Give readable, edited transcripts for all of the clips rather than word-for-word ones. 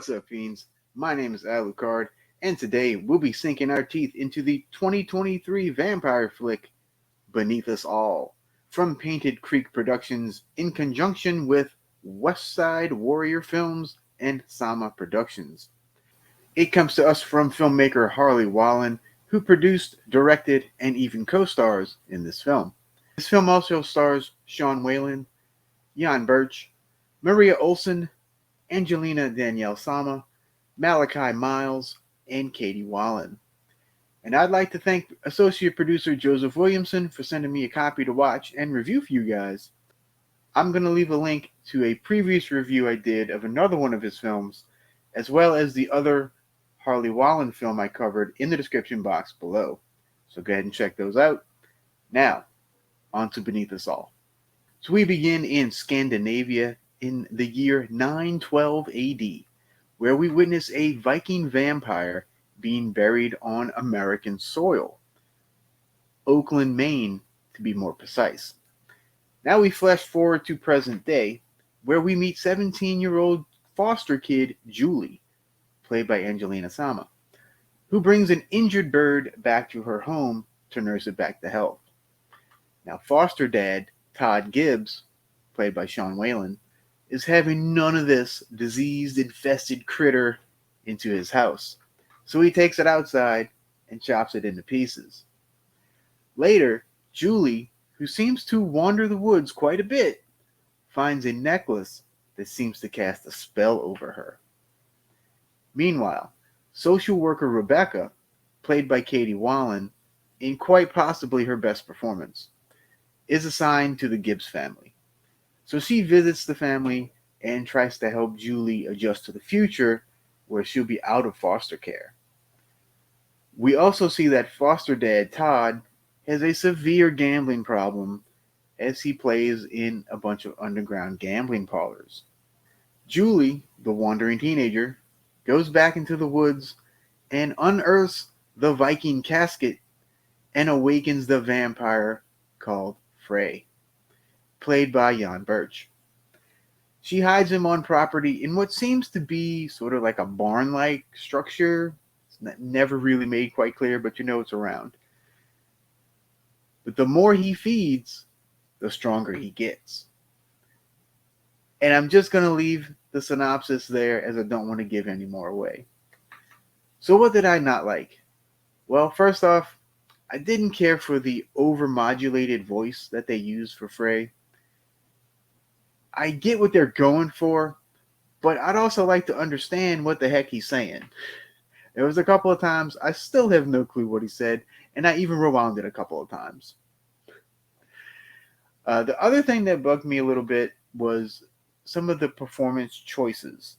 What's up, fiends? My name is Alucard, and today we'll be sinking our teeth into the 2023 vampire flick Beneath Us All from Painted Creek Productions in conjunction with West Side Warrior Films and Sama Productions. It comes to us from filmmaker Harley Wallen, who produced, directed, and even co-stars in this film. This film also stars Sean Whalen, Jan Birch, Maria Olsen, Angelina Danielle Sama, Malachi Miles, and Katie Wallen. And I'd like to thank associate producer Joseph Williamson for sending me a copy to watch and review for you guys. I'm going to leave a link to a previous review I did of another one of his films, as well as the other Harley Wallen film I covered in the description box below. So go ahead and check those out. Now, on to Beneath Us All. So we begin in Scandinavia in the year 912 AD, where we witness a Viking vampire being buried on American soil. Oakland, Maine, to be more precise. Now we flash forward to present day, where we meet 17-year-old foster kid Julie, played by Angelina Sama, who brings an injured bird back to her home to nurse it back to health. Now foster dad Todd Gibbs, played by Sean Whalen, is having none of this diseased, infested critter into his house. So he takes it outside and chops it into pieces. Later, Julie, who seems to wander the woods quite a bit, finds a necklace that seems to cast a spell over her. Meanwhile, social worker Rebecca, played by Katie Wallen, in quite possibly her best performance, is assigned to the Gibbs family. So she visits the family and tries to help Julie adjust to the future where she'll be out of foster care. We also see that foster dad Todd has a severe gambling problem as he plays in a bunch of underground gambling parlors. Julie, the wandering teenager, goes back into the woods and unearths the Viking casket and awakens the vampire called Frey, played by Jan Birch. She hides him on property in what seems to be sort of like a barn-like structure. It's never really made quite clear, but you know it's around. But the more he feeds, the stronger he gets. And I'm just going to leave the synopsis there as I don't want to give any more away. So what did I not like? Well, first off, I didn't care for the overmodulated voice that they used for Frey. I get what they're going for, but I'd also like to understand what the heck he's saying. There was a couple of times I still have no clue what he said, and I even rewound it a couple of times. The other thing that bugged me a little bit was some of the performance choices.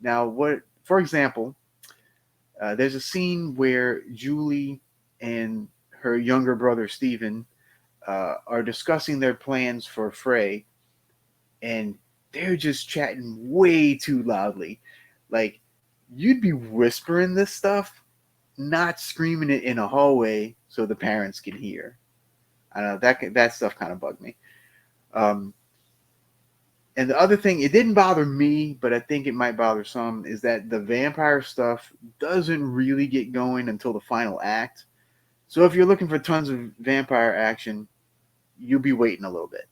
Now, for example, there's a scene where Julie and her younger brother Stephen are discussing their plans for Frey, and they're just chatting way too loudly. Like, you'd be whispering this stuff, not screaming it in a hallway so the parents can hear. I don't know, that stuff kind of bugged me. And the other thing, it didn't bother me, but I think it might bother some, is that the vampire stuff doesn't really get going until the final act. So if you're looking for tons of vampire action, you'll be waiting a little bit.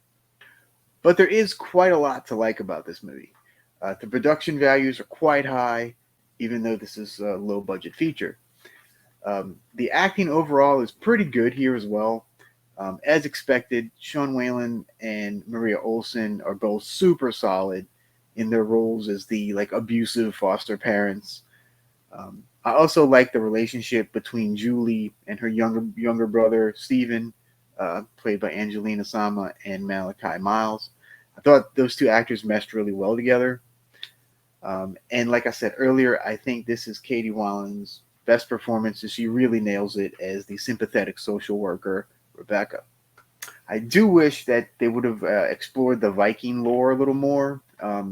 But there is quite a lot to like about this movie. The production values are quite high, even though this is a low-budget feature. The acting overall is pretty good here as well. As expected, Sean Whalen and Maria Olsen are both super solid in their roles as the abusive foster parents. I also like the relationship between Julie and her younger brother Stephen, played by Angelina Sama and Malachi Miles. I thought those two actors meshed really well together. And like I said earlier, I think this is Katie Wallen's best performance, and she really nails it as the sympathetic social worker, Rebecca. I do wish that they would have explored the Viking lore a little more. I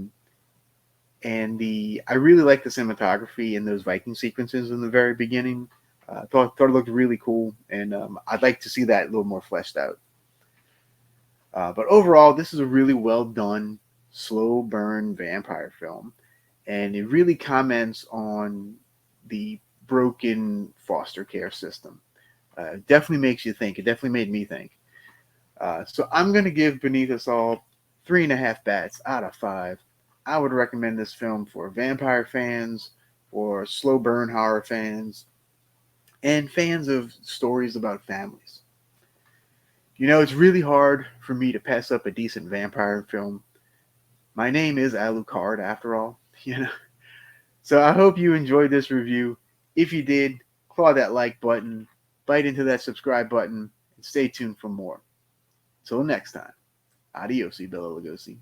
really like the cinematography in those Viking sequences in the very beginning. Thought it looked really cool, and I'd like to see that a little more fleshed out. But overall, this is a really well done, slow burn vampire film. and it really comments on the broken foster care system. Definitely makes you think. It definitely made me think. So I'm going to give Beneath Us All 3.5 bats out of 5. I would recommend this film for vampire fans, for slow burn horror fans, and fans of stories about families. You know, it's really hard for me to pass up a decent vampire film. My name is Alucard, after all. You know, so I hope you enjoyed this review. If you did, claw that like button, bite into that subscribe button, and stay tuned for more. Till next time, adios, Bella Lugosi.